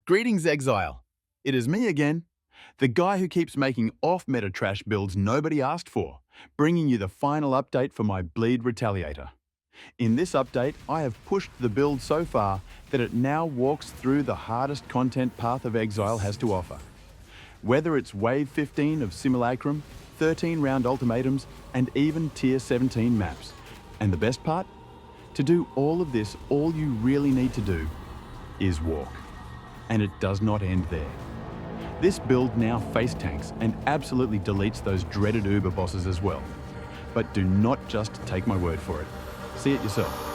Greetings, Exile. It is me again, the guy who keeps making off-meta trash builds nobody asked for, bringing you the final update for my Bleed Retaliator. In this update, I have pushed the build so far that it now walks through the hardest content path of Exile has to offer. Whether it's Wave 15 of Simulacrum, 13-round ultimatums, and even Tier 17 maps. And the best part? To do all of this, all you really need to do is walk. And it does not end there. This build now face tanks and absolutely deletes those dreaded Uber bosses as well. But do not just take my word for it. See it yourself.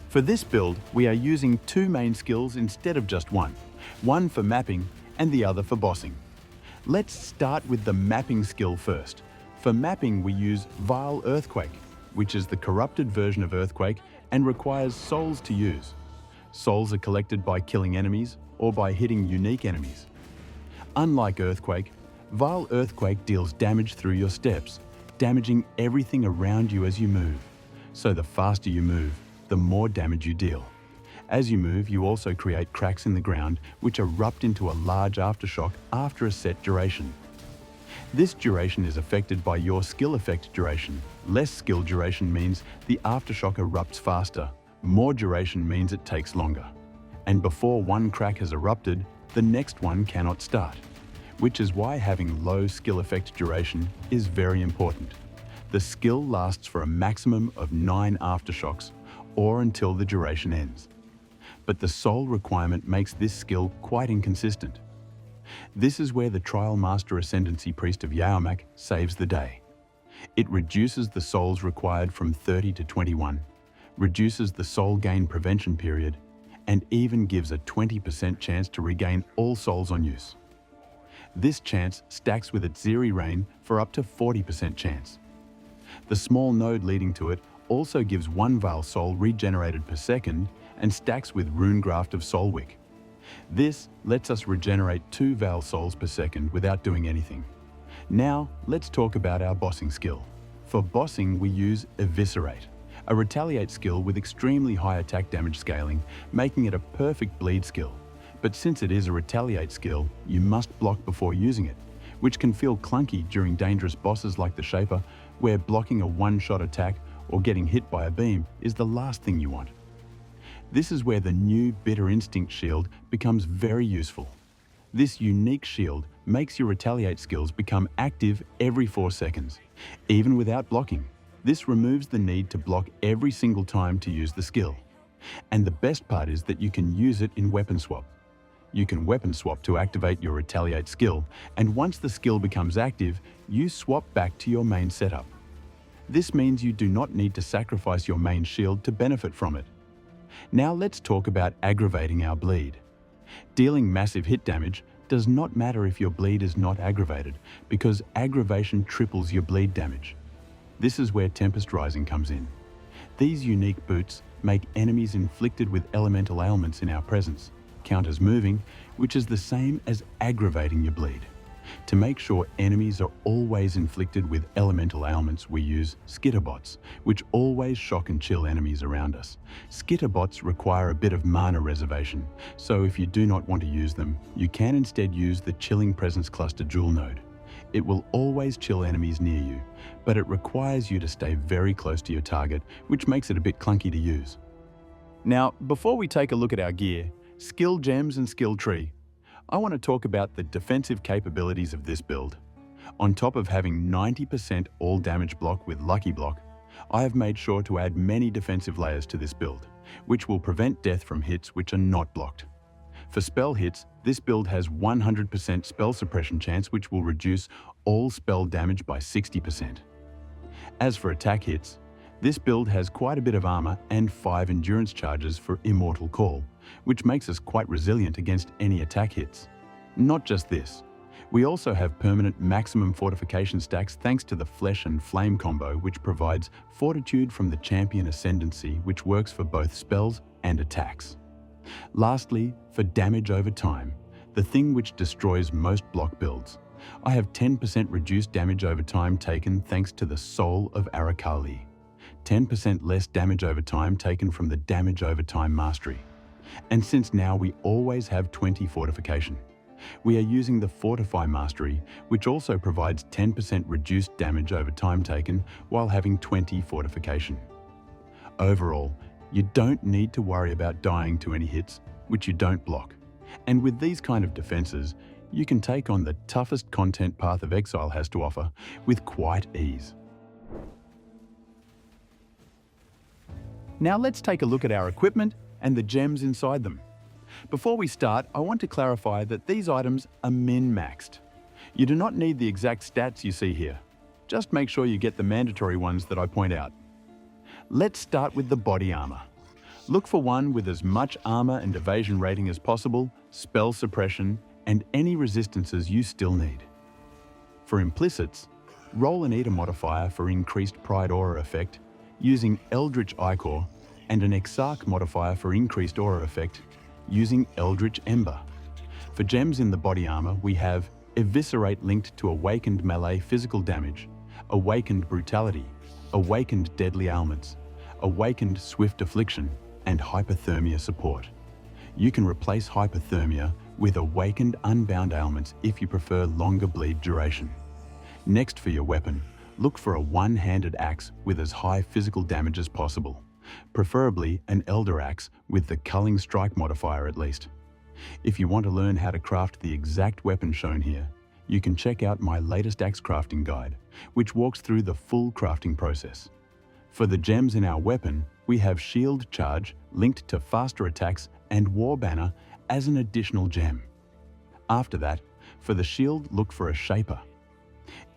For this build, we are using two main skills instead of just one for mapping and the other for bossing. Let's start with the mapping skill first. For mapping, we use Vaal Earthquake, which is the corrupted version of Earthquake and requires souls to use. Souls are collected by killing enemies or by hitting unique enemies. Unlike Earthquake, Vaal Earthquake deals damage through your steps, damaging everything around you as you move. So the faster you move, the more damage you deal. As you move, you also create cracks in the ground which erupt into a large aftershock after a set duration. This duration is affected by your skill effect duration. Less skill duration means the aftershock erupts faster. More duration means it takes longer. And before one crack has erupted, the next one cannot start, which is why having low skill effect duration is very important. The skill lasts for a maximum of 9 aftershocks, or until the duration ends. But the soul requirement makes this skill quite inconsistent. This is where the Trial Master Ascendancy Priest of Yaomak saves the day. It reduces the souls required from 30 to 21, reduces the soul gain prevention period, and even gives a 20% chance to regain all souls on use. This chance stacks with its Zeri Rain for up to 40% chance. The small node leading to it also gives 1 Vaal soul regenerated per second and stacks with Rune Graft of Soulwick. This lets us regenerate 2 Vaal souls per second without doing anything. Now, let's talk about our bossing skill. For bossing, we use Eviscerate, a retaliate skill with extremely high attack damage scaling, making it a perfect bleed skill. But since it is a retaliate skill, you must block before using it, which can feel clunky during dangerous bosses like the Shaper, where blocking a one-shot attack or getting hit by a beam is the last thing you want. This is where the new Bitter Instinct shield becomes very useful. This unique shield makes your retaliate skills become active every 4 seconds, even without blocking. This removes the need to block every single time to use the skill. And the best part is that you can use it in weapon swap. You can weapon swap to activate your retaliate skill, and once the skill becomes active, you swap back to your main setup. This means you do not need to sacrifice your main shield to benefit from it. Now let's talk about aggravating our bleed. Dealing massive hit damage does not matter if your bleed is not aggravated, because aggravation triples your bleed damage. This is where Tempest Rising comes in. These unique boots make enemies inflicted with elemental ailments in our presence count as moving, which is the same as aggravating your bleed. To make sure enemies are always inflicted with elemental ailments, we use skitterbots, which always shock and chill enemies around us. Skitterbots require a bit of mana reservation, so if you do not want to use them, you can instead use the Chilling Presence Cluster Jewel node. It will always chill enemies near you, but it requires you to stay very close to your target, which makes it a bit clunky to use. Now, before we take a look at our gear, skill gems and skill tree, I want to talk about the defensive capabilities of this build. On top of having 90% all damage block with Lucky Block, I have made sure to add many defensive layers to this build, which will prevent death from hits which are not blocked. For spell hits, this build has 100% spell suppression chance, which will reduce all spell damage by 60%. As for attack hits, this build has quite a bit of armor and 5 endurance charges for Immortal Call, which makes us quite resilient against any attack hits. Not just this, we also have permanent maximum fortification stacks thanks to the Flesh and Flame combo, which provides fortitude from the champion Ascendancy, which works for both spells and attacks. Lastly, for damage over time, the thing which destroys most block builds, I have 10% reduced damage over time taken thanks to the Soul of Arakali. 10% less damage over time taken from the Damage Over Time Mastery. And since now we always have 20 fortification, we are using the Fortify Mastery, which also provides 10% reduced damage over time taken while having 20 fortification. Overall, you don't need to worry about dying to any hits, which you don't block. And with these kind of defenses, you can take on the toughest content path of Exile has to offer with quite ease. Now let's take a look at our equipment and the gems inside them. Before we start, I want to clarify that these items are min-maxed. You do not need the exact stats you see here. Just make sure you get the mandatory ones that I point out. Let's start with the body armor. Look for one with as much armor and evasion rating as possible, spell suppression, and any resistances you still need. For implicits, roll and eat a modifier for increased Pride Aura effect using Eldritch Ichor, and an Exarch modifier for increased Aura effect using Eldritch Ember. For gems in the body armor, we have Eviscerate linked to Awakened Melee Physical Damage, Awakened Brutality, Awakened Deadly Ailments, Awakened Swift Affliction, and Hypothermia Support. You can replace Hypothermia with Awakened Unbound Ailments if you prefer longer bleed duration. Next, for your weapon, look for a one-handed axe with as high physical damage as possible, preferably an Elder Axe with the Culling Strike modifier at least. If you want to learn how to craft the exact weapon shown here, you can check out my latest axe crafting guide, which walks through the full crafting process. For the gems in our weapon, we have Shield Charge linked to faster attacks and War Banner as an additional gem. After that, for the shield, look for a Shaper,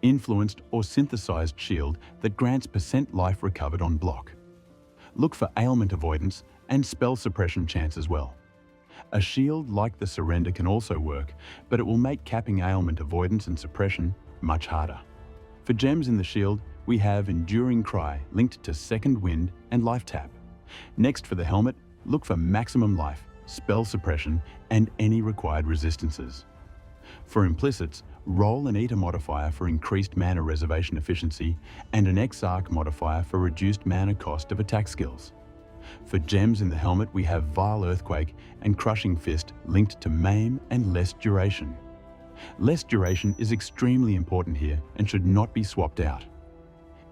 influenced or synthesized shield that grants % life recovered on block. Look for ailment avoidance and spell suppression chance as well. A shield like the Surrender can also work, but it will make capping ailment avoidance and suppression much harder. For gems in the shield, we have Enduring Cry linked to Second Wind and Life Tap. Next, for the helmet, look for maximum life, spell suppression, and any required resistances. For implicits, roll and eat a modifier for increased mana reservation efficiency and an Exarch modifier for reduced mana cost of attack skills. For gems in the helmet, we have Vaal Earthquake and Crushing Fist linked to Maim and Less Duration. Less duration is extremely important here and should not be swapped out.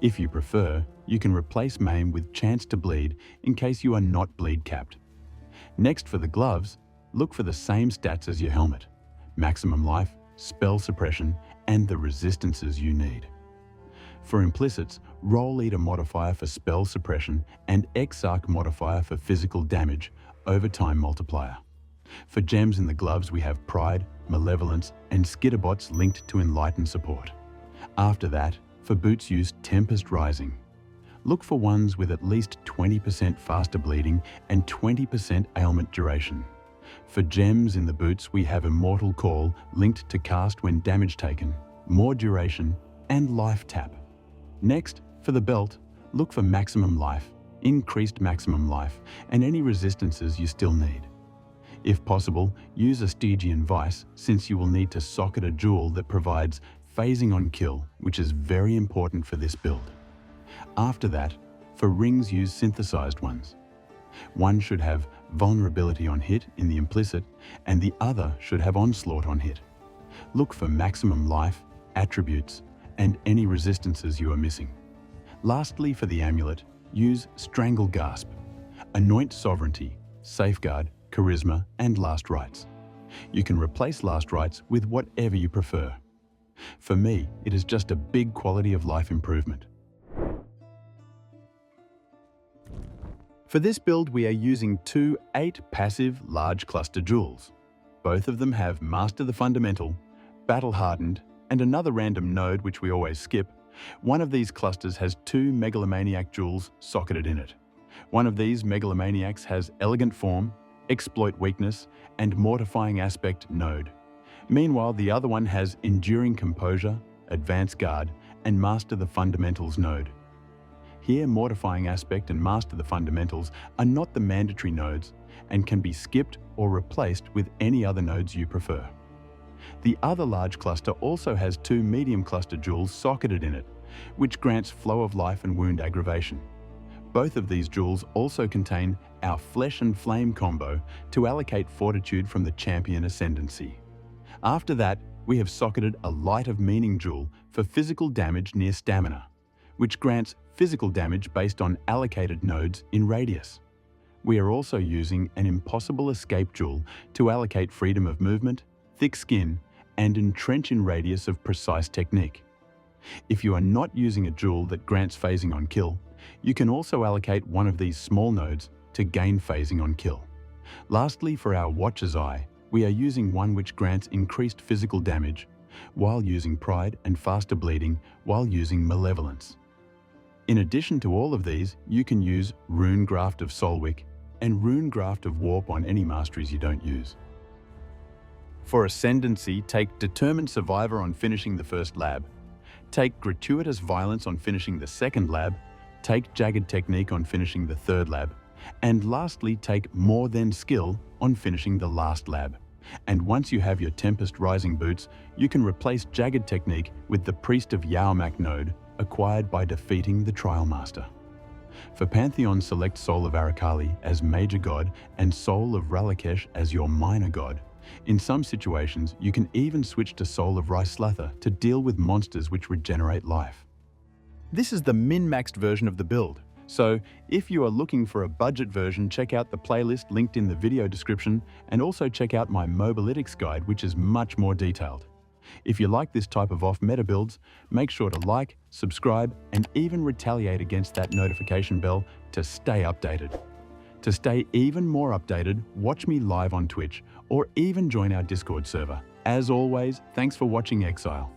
If you prefer, you can replace Maim with Chance to Bleed in case you are not bleed capped. Next, for the gloves, look for the same stats as your helmet: maximum life, spell suppression, and the resistances you need. For implicits, roll eat a modifier for spell suppression and Exarch modifier for physical damage, overtime multiplier. For gems in the gloves, we have Pride, Malevolence, and Skitterbots linked to Enlighten support. After that, for boots, use Tempest Rising. Look for ones with at least 20% faster bleeding and 20% ailment duration. For gems in the boots, we have Immortal Call linked to cast when damage taken, more duration, and life tap. Next, for the belt, look for maximum life, increased maximum life, and any resistances you still need. If possible, use a Stygian Vice, since you will need to socket a jewel that provides phasing on kill, which is very important for this build. After that, for rings, use synthesized ones. One should have vulnerability on hit in the implicit, and the other should have onslaught on hit. Look for maximum life, attributes, and any resistances you are missing. Lastly, for the amulet, use Strangle Gasp. Anoint Sovereignty, Safeguard, Charisma, and Last Rites. You can replace Last Rites with whatever you prefer. For me, it is just a big quality of life improvement. For this build, we are using two 8 passive large cluster jewels. Both of them have Master the Fundamental, Battle Hardened, and another random node which we always skip. One of these clusters has 2 Megalomaniac jewels socketed in it. One of these Megalomaniacs has Elegant Form, Exploit Weakness, and Mortifying Aspect node. Meanwhile, the other one has Enduring Composure, Advance Guard, and Master the Fundamentals node. Here, Mortifying Aspect and Master the Fundamentals are not the mandatory nodes and can be skipped or replaced with any other nodes you prefer. The other large cluster also has 2 medium cluster jewels socketed in it, which grants Flow of Life and Wound Aggravation. Both of these jewels also contain our Flesh and Flame combo to allocate Fortitude from the champion Ascendancy. After that, we have socketed a Light of Meaning jewel for physical damage near stamina, which grants physical damage based on allocated nodes in radius. We are also using an Impossible Escape jewel to allocate Freedom of Movement, Thick Skin, and Entrench in radius of Precise Technique. If you are not using a jewel that grants phasing on kill, you can also allocate one of these small nodes to gain phasing on kill. Lastly, for our Watcher's Eye, we are using one which grants increased physical damage, while using Pride, and faster bleeding while using Malevolence. In addition to all of these, you can use Rune Graft of Solwick and Rune Graft of Warp on any masteries you don't use. For Ascendancy, take Determined Survivor on finishing the first lab, take Gratuitous Violence on finishing the second lab, take Jagged Technique on finishing the third lab, and lastly take More Than Skill on finishing the last lab. And once you have your Tempest Rising boots, you can replace Jagged Technique with the Priest of Yaomak node acquired by defeating the Trial Master. For Pantheon, select Soul of Arakali as Major God and Soul of Ralakesh as your Minor God. In some situations, you can even switch to Soul of Ryslatha to deal with monsters which regenerate life. This is the min-maxed version of the build, so if you are looking for a budget version, check out the playlist linked in the video description, and also check out my Mobalytics guide, which is much more detailed. If you like this type of off-meta builds, make sure to like, subscribe, and even retaliate against that notification bell to stay updated. To stay even more updated, watch me live on Twitch, or even join our Discord server. As always, thanks for watching Exile.